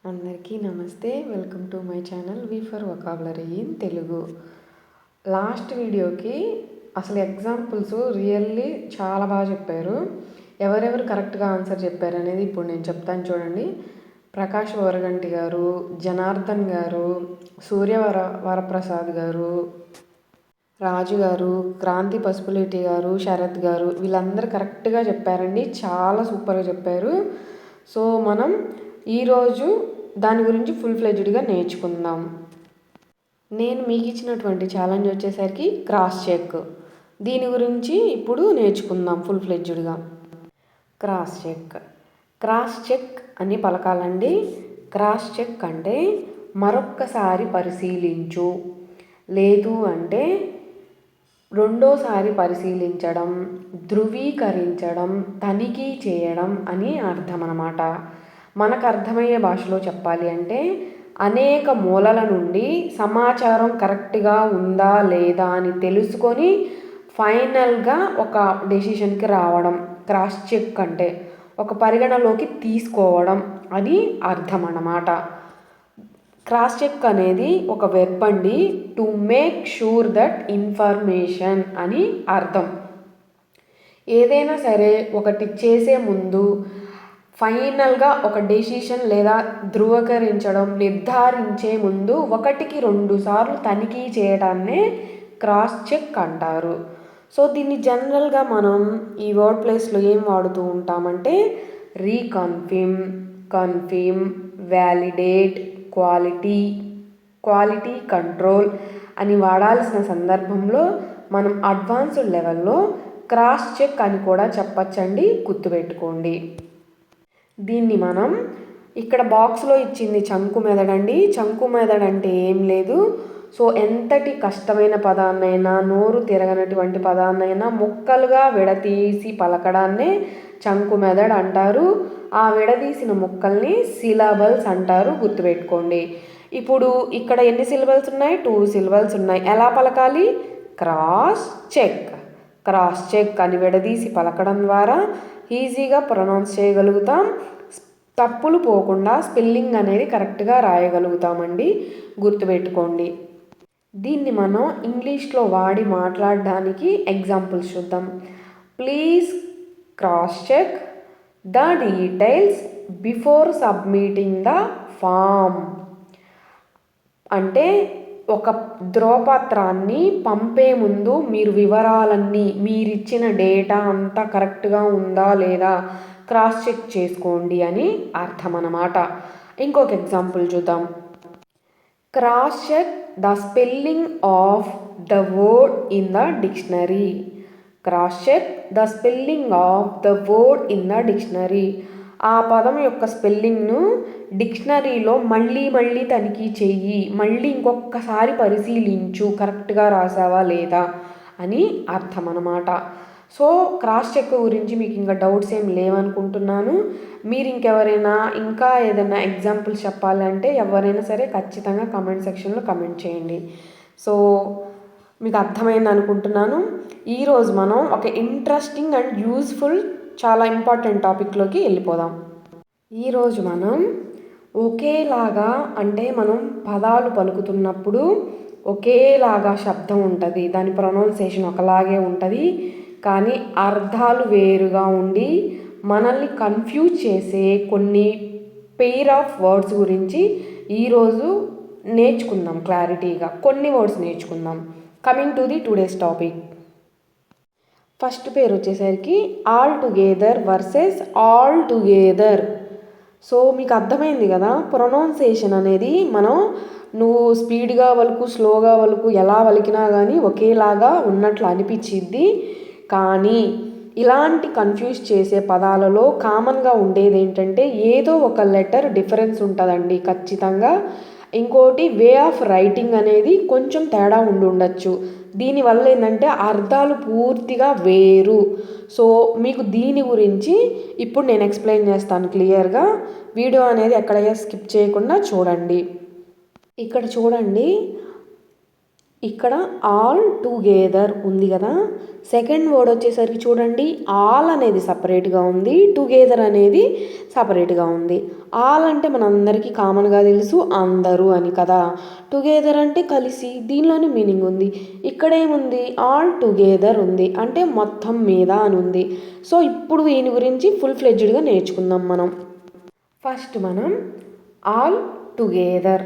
అందరికీ నమస్తే. Welcome to my channel V for vocabulary in Telugu. Last వీడియోకి అసలు ఎగ్జాంపుల్స్ రియల్లీ చాలా బాగా చెప్పారు. ఎవరెవరు కరెక్ట్గా ఆన్సర్ చెప్పారు అనేది ఇప్పుడు నేను చెప్తాను చూడండి. ప్రకాష్ వరగంటి గారు, జనార్దన్ గారు, వరప్రసాద్ గారు, రాజు గారు, క్రాంతి పసుపులేటి గారు, శరత్ గారు, వీళ్ళందరూ కరెక్ట్గా చెప్పారండి. చాలా సూపర్గా చెప్పారు. సో మనం ఈరోజు దాని గురించి ఫుల్ ఫ్లెడ్జ్డ్గా నేర్చుకుందాం. నేను మీకు ఇచ్చినటువంటి ఛాలెంజ్ వచ్చేసరికి క్రాస్ చెక్. దీని గురించి ఇప్పుడు నేర్చుకుందాం ఫుల్ ఫ్లెడ్జ్డ్గా. Cross check. క్రాస్ చెక్ అని పలకాలండి. క్రాస్ చెక్ అంటే మరొక్కసారి పరిశీలించు, లేదు అంటే రెండోసారి పరిశీలించడం, ధృవీకరించడం, తనిఖీ చేయడం అని అర్థం అన్నమాట. మనకు అర్థమయ్యే భాషలో చెప్పాలి అంటే అనేక మూలల నుండి సమాచారం కరెక్ట్గా ఉందా లేదా అని తెలుసుకొని ఫైనల్గా ఒక డెసిషన్కి రావడం క్రాస్ చెక్ అంటే ఒక పరిగణలోకి తీసుకోవడం అని అర్థం అన్నమాట. క్రాస్ చెక్ అనేది ఒక వెర్బ్ అండి. To make sure that information అని అర్థం. ఏదైనా సరే ఒకటి చేసే ముందు ఫైనల్గా ఒక డెసిషన్ లేదా ధృవీకరించడం, నిర్ధారించే ముందు 1-2 సార్లు తనిఖీ చేయడాన్నే క్రాస్ చెక్ అంటారు. సో దీన్ని జనరల్గా మనం ఈ వర్డ్ ప్లేస్లో ఏం వాడుతూ ఉంటామంటే reconfirm, confirm, validate, quality control అని వాడాల్సిన సందర్భంలో మనం అడ్వాన్స్డ్ లెవెల్లో క్రాస్ చెక్ అని కూడా చెప్పచ్చండి. గుర్తుపెట్టుకోండి. దీన్ని మనం ఇక్కడ బాక్స్లో ఇచ్చింది చంకు మెదడండి. చంకు మెదడు అంటే ఏం లేదు. సో ఎంతటి కష్టమైన పదాన్నైనా, నోరు తిరగనటువంటి పదాన్నైనా ముక్కలుగా విడదీసి పలకడాన్నే చంకు మెదడు అంటారు. ఆ విడదీసిన ముక్కల్ని సిలబల్స్ అంటారు. గుర్తుపెట్టుకోండి. ఇప్పుడు ఇక్కడ ఎన్ని సిలబల్స్ ఉన్నాయి? 2 సిలబల్స్ ఉన్నాయి. ఎలా పలకాలి? Cross check. క్రాస్ చెక్ అని విడదీసి పలకడం ద్వారా ఈజీగా ప్రొనౌన్స్ చేయగలుగుతాం. తప్పులు పోకుండా స్పెల్లింగ్ అనేది కరెక్ట్గా రాయగలుగుతామండి. గుర్తుపెట్టుకోండి. దీన్ని మనం ఇంగ్లీష్లో వాడి మాట్లాడడానికి ఎగ్జాంపుల్స్ చూద్దాం. Please cross check the details before submitting the form. అంటే ఒక ధ్రువపత్రాన్ని పంపే ముందు మీరు వివరాలన్నీ, మీరిచ్చిన డేటా అంతా కరెక్ట్గా ఉందా లేదా క్రాస్ చెక్ చేసుకోండి అని అర్థం అన్నమాట. ఇంకొక ఎగ్జాంపుల్ చూద్దాం. Cross check the spelling of the word in the dictionary. Cross check the spelling of the word in the dictionary. ఆ పదం యొక్క స్పెల్లింగ్ను డిక్షనరీలో మళ్ళీ తనిఖీ చెయ్యి, మళ్ళీ ఇంకొకసారి పరిశీలించు, కరెక్ట్గా రాసావా లేదా అని అర్థం అన్నమాట. సో క్రాస్ చెక్ గురించి మీకు ఇంకా డౌట్స్ ఏం లేవనుకుంటున్నాను. మీరు ఇంకెవరైనా ఇంకా ఏదైనా ఎగ్జాంపుల్స్ చెప్పాలంటే ఎవరైనా సరే ఖచ్చితంగా కమెంట్ సెక్షన్లో కమెంట్ చేయండి. సో మీకు అర్థమైంది అనుకుంటున్నాను. ఈరోజు మనం ఒక ఇంట్రెస్టింగ్ అండ్ యూస్ఫుల్, చాలా ఇంపార్టెంట్ టాపిక్లోకి వెళ్ళిపోదాం. ఈరోజు మనం ఒకేలాగా, అంటే మనం పదాలు పలుకుతున్నప్పుడు ఒకేలాగా శబ్దం ఉంటుంది, దాని ప్రొనౌన్సియేషన్ ఒకలాగే ఉంటుంది, కానీ అర్థాలు వేరుగా ఉండి మనల్ని కన్ఫ్యూజ్ చేసే కొన్ని పెయిర్ ఆఫ్ వర్డ్స్ గురించి ఈరోజు నేర్చుకుందాం. క్లారిటీగా కొన్ని వర్డ్స్ నేర్చుకుందాం. Coming to the today's topic. First పేరు వచ్చేసరికి all together versus all together. So మీకు అర్థమైంది కదా, ప్రొనౌన్సియేషన్ అనేది మనం నువ్వు స్పీడ్గా వలుకు, స్లోగా వలుకు, ఎలా వలికినా కానీ ఒకేలాగా ఉన్నట్లు అనిపించిద్ది. కానీ ఇలాంటి కన్ఫ్యూజ్ చేసే పదాలలో కామన్గా ఉండేది ఏంటంటే ఏదో ఒక లెటర్ డిఫరెన్స్ ఉంటుందండి ఖచ్చితంగా. ఇంకోటి వే ఆఫ్ రైటింగ్ అనేది కొంచెం తేడా ఉండొచ్చు. దీనివల్ల ఏంటంటే అర్థాలు పూర్తిగా వేరు. సో మీకు దీని గురించి ఇప్పుడు నేను ఎక్స్ప్లెయిన్ చేస్తాను క్లియర్గా. వీడియో అనేది ఎక్కడైనా స్కిప్ చేయకుండా చూడండి. ఇక్కడ చూడండి, ఇక్కడ ఆల్ టుగెదర్ ఉంది కదా, సెకండ్ వర్డ్ వచ్చేసరికి చూడండి, ఆల్ అనేది సపరేట్గా ఉంది, టుగెదర్ అనేది సపరేట్గా ఉంది. ఆల్ అంటే మనందరికీ కామన్గా తెలుసు అందరూ అని కదా, టుగెదర్ అంటే కలిసి, దీనిలోనే మీనింగ్ ఉంది. ఇక్కడేముంది, ఆల్ టుగెదర్ ఉంది అంటే మొత్తం మీద అని ఉంది. సో ఇప్పుడు దీని గురించి ఫుల్ ఫ్లెడ్జ్డ్గా నేర్చుకుందాం మనం. ఫస్ట్ మనం ఆల్ టుగెదర్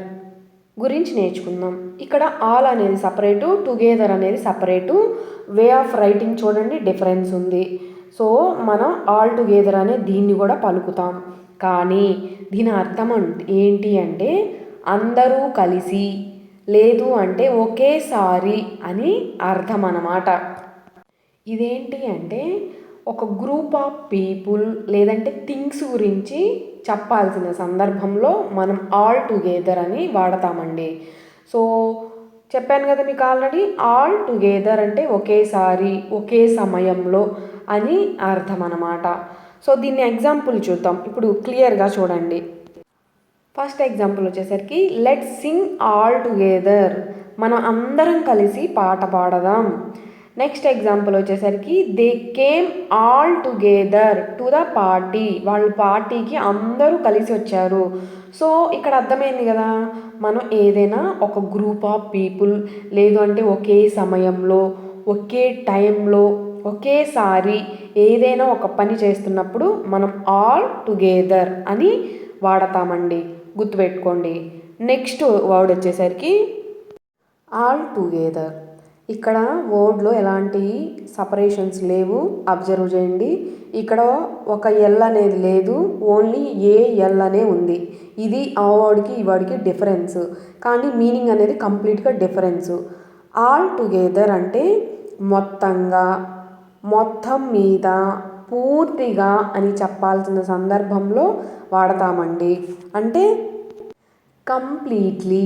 గురించి నేర్చుకుందాం. ఇక్కడ ఆల్ అనేది సపరేటు, టుగెదర్ అనేది సపరేటు, వే ఆఫ్ రైటింగ్ చూడండి డిఫరెన్స్ ఉంది. సో మనం ఆల్ టుగెదర్ అనే దీన్ని కూడా పలుకుతాం, కానీ దీని అర్థం ఏంటి అంటే అందరూ కలిసి, లేదు అంటే ఒకేసారి అని అర్థం అన్నమాట. ఇదేంటి అంటే ఒక గ్రూప్ ఆఫ్ పీపుల్ లేదంటే థింగ్స్ గురించి చెప్పాల్సిన సందర్భంలో మనం ఆల్ టుగెదర్ అని వాడతామండి. సో చెప్పాను కదా మీకు ఆల్రెడీ, ఆల్ టుగెదర్ అంటే ఒకేసారి, ఒకే సమయంలో అని అర్థం అన్నమాట. సో దీన్ని ఎగ్జాంపుల్ చూద్దాం. ఇప్పుడు క్లియర్గా చూడండి. ఫస్ట్ ఎగ్జాంపుల్ వచ్చేసరికి లెట్స్ సింగ్ ఆల్ టుగెదర్, మనం అందరం కలిసి పాట పాడదాం. నెక్స్ట్ ఎగ్జాంపుల్ వచ్చేసరికి they came all together to the party, వాళ్ళు పార్టీకి అందరూ కలిసి వచ్చారు. సో ఇక్కడ అర్థమైంది కదా, మనం ఏదైనా ఒక గ్రూప్ ఆఫ్ పీపుల్, లేదు అంటే ఒకే సమయంలో, ఒకే టైంలో, ఒకేసారి ఏదైనా ఒక పని చేస్తున్నప్పుడు మనం ఆల్ టుగెదర్ అని వాడతామండి, గుర్తుపెట్టుకోండి. నెక్స్ట్ వర్డ్ వచ్చేసరికి ఆల్ టుగెదర్. ఇక్కడ వర్డ్లో ఎలాంటి సపరేషన్స్ లేవు, అబ్జర్వ్ చేయండి. ఇక్కడ ఒక ఎల్ అనేది లేదు, ఓన్లీ ఏఎల్ అనే ఉంది. ఇది ఆ వర్డ్కి ఈ వర్డ్కి డిఫరెన్స్, కానీ మీనింగ్ అనేది కంప్లీట్గా డిఫరెన్స్. ఆల్ టుగెదర్ అంటే మొత్తంగా, మొత్తం మీద, పూర్తిగా అని చెప్పాల్సిన సందర్భంలో వాడతామండి. అంటే కంప్లీట్లీ,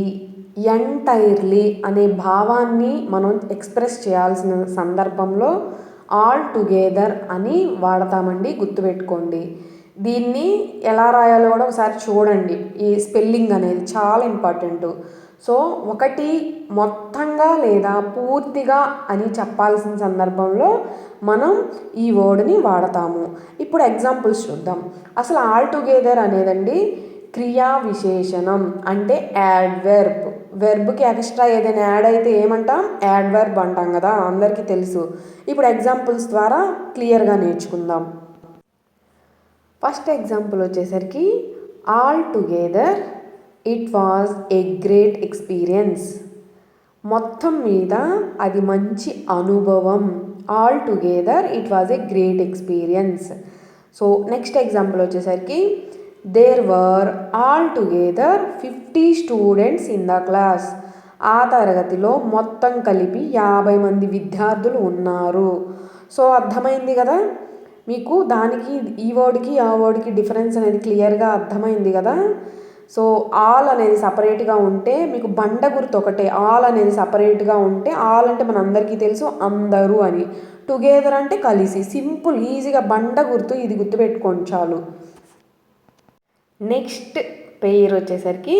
ఎంటైర్లీ అనే భావాన్ని మనం ఎక్స్ప్రెస్ చేయాల్సిన సందర్భంలో ఆల్ టుగెదర్ అని వాడతామండి, గుర్తుపెట్టుకోండి. దీన్ని ఎలా రాయాలో కూడా ఒకసారి చూడండి. ఈ స్పెల్లింగ్ అనేది చాలా ఇంపార్టెంట్. సో ఒకటి మొత్తంగా లేదా పూర్తిగా అని చెప్పాల్సిన సందర్భంలో మనం ఈ వర్డ్ని వాడతాము. ఇప్పుడు ఎగ్జాంపుల్స్ చూద్దాం. అసలు ఆల్ టుగెదర్ అనేదండి క్రియా విశేషణం, అంటే యాడ్వర్బ్. వెర్బ్కి ఎక్స్ట్రా ఏదైనా యాడ్ అయితే ఏమంటాం, యాడ్వర్బ్ అంటాం కదా, అందరికీ తెలుసు. ఇప్పుడు ఎగ్జాంపుల్స్ ద్వారా క్లియర్గా నేర్చుకుందాం. ఫస్ట్ ఎగ్జాంపుల్ వచ్చేసరికి all together it was a great experience, మొత్తం మీద అది మంచి అనుభవం. All together it was a great experience. So next example వచ్చేసరికి there were all together 50 students in the class, ఆ తరగతిలో మొత్తం కలిపి 50 మంది విద్యార్థులు ఉన్నారు. సో అర్థమైంది కదా మీకు, దానికి ఈ వర్డ్కి ఆ వర్డ్కి డిఫరెన్స్ అనేది క్లియర్గా అర్థమైంది కదా. సో ఆల్ అనేది సపరేట్గా ఉంటే మీకు బండ గుర్తు ఒకటే, ఆల్ అనేది సపరేట్గా ఉంటే ఆల్ అంటే మన అందరికీ తెలుసు అందరూ అని, టుగెదర్ అంటే కలిసి, సింపుల్ ఈజీగా బండ గుర్తు, ఇది గుర్తుపెట్టుకోండి చాలు. నెక్స్ట్ పేరు వచ్చేసరికి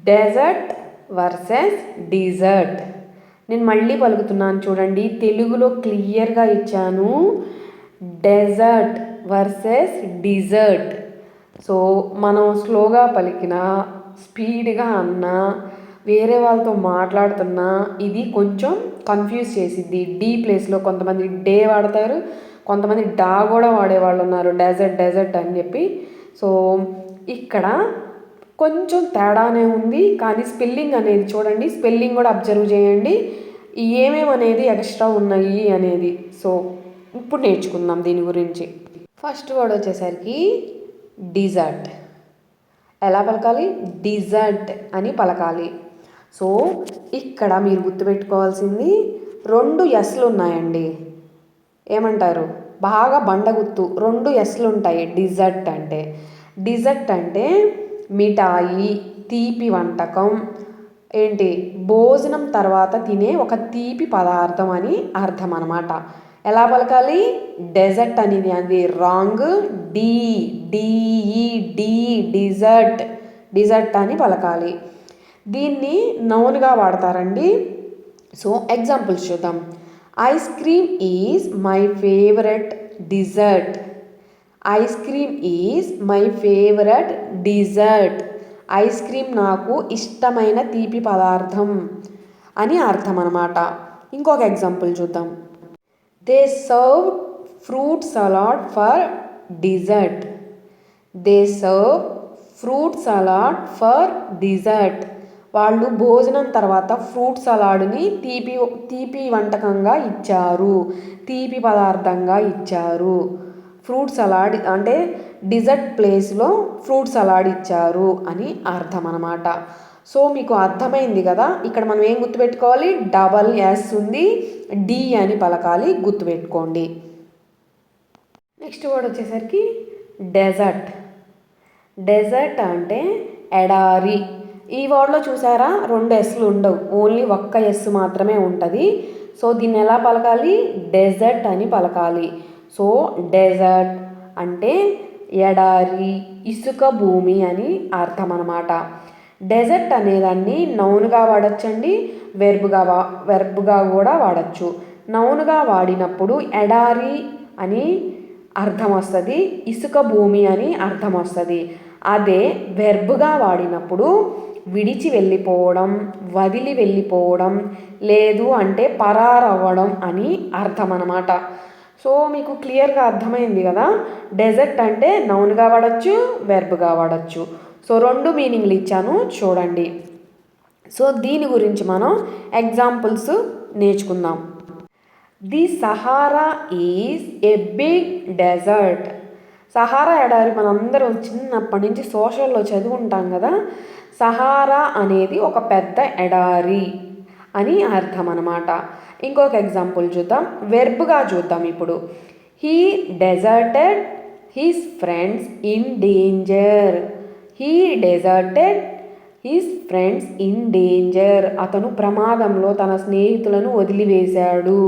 డెజర్ట్ వర్సెస్ డిజర్ట్. నేను మళ్ళీ పలుకుతున్నాను చూడండి, తెలుగులో క్లియర్గా ఇచ్చాను, డెజర్ట్ వర్సెస్ డిజర్ట్. సో మనం స్లోగా పలికినా, స్పీడ్గా అన్నా, వేరే వాళ్ళతో మాట్లాడుతున్నా ఇది కొంచెం కన్ఫ్యూజ్ చేసిద్ది. డి ప్లేస్లో కొంతమంది డే వాడతారు, కొంతమంది డా కూడా వాడేవాళ్ళు ఉన్నారు, డెజర్ట్ డెజర్ట్ అని చెప్పి. సో ఇక్కడ కొంచెం తేడానే ఉంది, కానీ స్పెల్లింగ్ అనేది చూడండి, స్పెల్లింగ్ కూడా అబ్జర్వ్ చేయండి, ఏమేమి అనేది ఎక్స్ట్రా ఉన్నాయి అనేది. సో ఇప్పుడు నేర్చుకుందాం దీని గురించి. ఫస్ట్ వర్డ్ వచ్చేసరికి డిజర్ట్. ఎలా పలకాలి, డిజర్ట్ అని పలకాలి. సో ఇక్కడ మీరు గుర్తుపెట్టుకోవాల్సింది 2 ఎస్లు ఉన్నాయండి, ఏమంటారు, బాగా బండ గుర్తు, 2 ఎస్లు ఉంటాయి డిజర్ట్ అంటే. డిజర్ట్ అంటే మిఠాయి, తీపి వంటకం, ఏంటి భోజనం తర్వాత తినే ఒక తీపి పదార్థం అని అర్థం అన్నమాట. ఎలా పలకాలి, డెజర్ట్ అనేది అది రాంగ్, డిఈ డిజర్ట్, డిజర్ట్ అని పలకాలి. దీన్ని నౌన్గా వాడతారండి. సో ఎగ్జాంపుల్స్ చూద్దాం. Ice cream is my favourite dessert. Ice cream is my favourite dessert. Ice cream నాకు ఇష్టమైన తీపి పదార్థం అని అర్థం అన్నమాట. ఇంకొక ఎగ్జాంపుల్ చూద్దాం. They serve fruit salad for dessert. They serve fruit salad for dessert. వాళ్ళు భోజనం తర్వాత ఫ్రూట్ సలాడ్ని తీపి వంటకంగా ఇచ్చారు, తీపి పదార్థంగా ఇచ్చారు. ఫ్రూట్ సలాడ్ అంటే డిజర్ట్ ప్లేస్లో ఫ్రూట్ సలాడ్ ఇచ్చారు అని అర్థం అన్నమాట. సో మీకు అర్థమైంది కదా. ఇక్కడ మనం ఏం గుర్తుపెట్టుకోవాలి, డబల్ ఎస్ ఉంది, డి అని పలకాలి, గుర్తుపెట్టుకోండి. నెక్స్ట్ వర్డ్ వచ్చేసరికి డెజర్ట్. డెజర్ట్ అంటే ఎడారి. ఈ వర్డ్లో చూసారా 2 ఎస్లు ఉండవు, ఓన్లీ ఒక్క ఎస్ మాత్రమే ఉంటుంది. సో దీన్ని ఎలా పలకాలి, డెజర్ట్ అని పలకాలి. సో డెజర్ట్ అంటే ఎడారి, ఇసుక భూమి అని అర్థం అన్నమాట. డెజర్ట్ అనేదాన్ని నౌన్గా వాడచ్చండి, వెర్బ్గా కూడా వాడచ్చు. నౌన్గా వాడినప్పుడు ఎడారి అని అర్థం వస్తుంది, ఇసుక భూమి అని అర్థం వస్తుంది. అదే వెర్బ్గా వాడినప్పుడు విడిచి వెళ్ళిపోవడం, వదిలి వెళ్ళిపోవడం, లేదు అంటే పరారవ్వడం అని అర్థం అన్నమాట. సో మీకు క్లియర్గా అర్థమైంది కదా. డెజర్ట్ అంటే నౌన్గా వాడచ్చు, వెర్బ్గా వాడచ్చు. సో 2 మీనింగ్లు ఇచ్చాను చూడండి. సో దీని గురించి మనం ఎగ్జాంపుల్స్ నేర్చుకుందాం. The Sahara is a big desert. Sahara ఎడారి మనందరం చిన్నప్పటి నుంచి సోషల్లో చదువుకుంటాం కదా. సహారా అనేది ఒక పెద్ద ఎడారి అని అర్థం అన్నమాట. ఇంకొక ఎగ్జాంపుల్ చూద్దాం, వెర్బ్గా చూద్దాం ఇప్పుడు. He deserted his friends in danger. He deserted his friends in danger. అతను ప్రమాదంలో తన స్నేహితులను వదిలివేశాడు.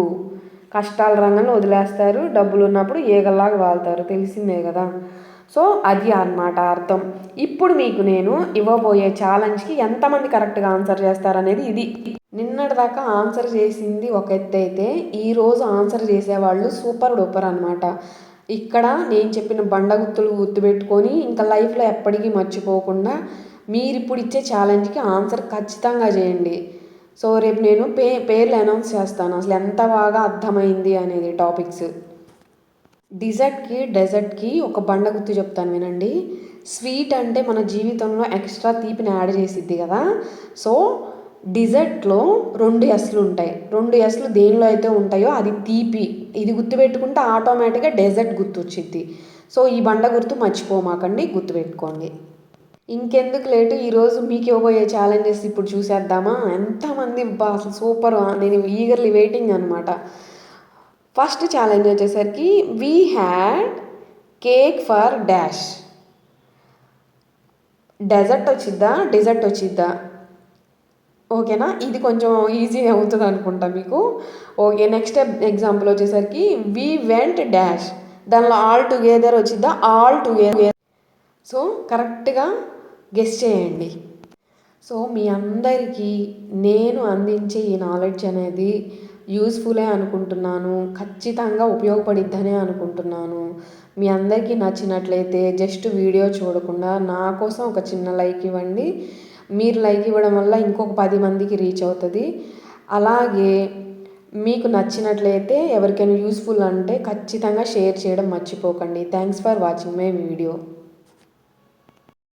కష్టాల రంగంలో వదిలేస్తారు, డబ్బులు ఉన్నప్పుడు ఏగల్లాగా వాళ్తారు, తెలిసిందే కదా. సో అది అన్నమాట అర్థం. ఇప్పుడు మీకు నేను ఇవ్వబోయే ఛాలెంజ్కి ఎంతమంది కరెక్ట్గా ఆన్సర్ చేస్తారనేది ఇది. నిన్నటిదాకా ఆన్సర్ చేసింది ఒక ఎత్తు అయితే, ఈరోజు ఆన్సర్ చేసేవాళ్ళు సూపర్ డూపర్ అనమాట. ఇక్కడ నేను చెప్పిన బండ గుర్తులు గుర్తుపెట్టుకొని ఇంకా లైఫ్లో ఎప్పటికీ మర్చిపోకుండా మీరు ఇప్పుడు ఇచ్చే ఛాలెంజ్కి ఆన్సర్ ఖచ్చితంగా చేయండి. సో రేపు నేను పేర్లు అనౌన్స్ చేస్తాను, అసలు ఎంత బాగా అర్థమైంది అనేది టాపిక్స్. డెజర్ట్కి ఒక బండ గుర్తు చెప్తాను వినండి. స్వీట్ అంటే మన జీవితంలో ఎక్స్ట్రా తీపిని యాడ్ చేసిద్ది కదా. సో డిజర్ట్లో 2 ఎస్లు ఉంటాయి. 2 ఎస్లు దేనిలో అయితే ఉంటాయో అది తీపి. ఇది గుర్తుపెట్టుకుంటే ఆటోమేటిక్గా డెజర్ట్ గుర్తు వచ్చిద్ది. సో ఈ బండ గుర్తు మర్చిపోమాకండి, గుర్తుపెట్టుకోండి. ఇంకెందుకు లేటు, ఈరోజు మీకు ఇవ్వబోయే ఛాలెంజెస్ ఇప్పుడు చూసేద్దామా. ఎంతమంది అసలు సూపర్, నేను ఈగర్లీ వెయిటింగ్ అనమాట. ఫస్ట్ ఛాలెంజ్ వచ్చేసరికి we had cake for dash. Dessert వచ్చిద్దా ఓకేనా. ఇది కొంచెం ఈజీ అవుతుంది అనుకుంటా మీకు. ఓకే, నెక్స్ట్ ఎగ్జాంపుల్ వచ్చేసరికి వీ వెంట్ డాష్. దానిలో ఆల్ టుగెదర్ వచ్చిద్దా, ఆల్ టుగెదర్. సో కరెక్ట్గా గెస్ చేయండి. సో మీ అందరికీ నేను అందించే ఈ నాలెడ్జ్ అనేది యూస్ఫుల్లే అనుకుంటున్నాను, ఖచ్చితంగా ఉపయోగపడిద్దనే అనుకుంటున్నాను. మీ అందరికీ నచ్చినట్లయితే జస్ట్ వీడియో చూడకుండా నా కోసం ఒక చిన్న లైక్ ఇవ్వండి. మీరు లైక్ ఇవ్వడం వల్ల ఇంకొక 10 మందికి రీచ్ అవుతుంది. అలాగే మీకు నచ్చినట్లయితే ఎవరికైనా యూస్ఫుల్ అంటే ఖచ్చితంగా షేర్ చేయడం మర్చిపోకండి. Thanks for watching my video.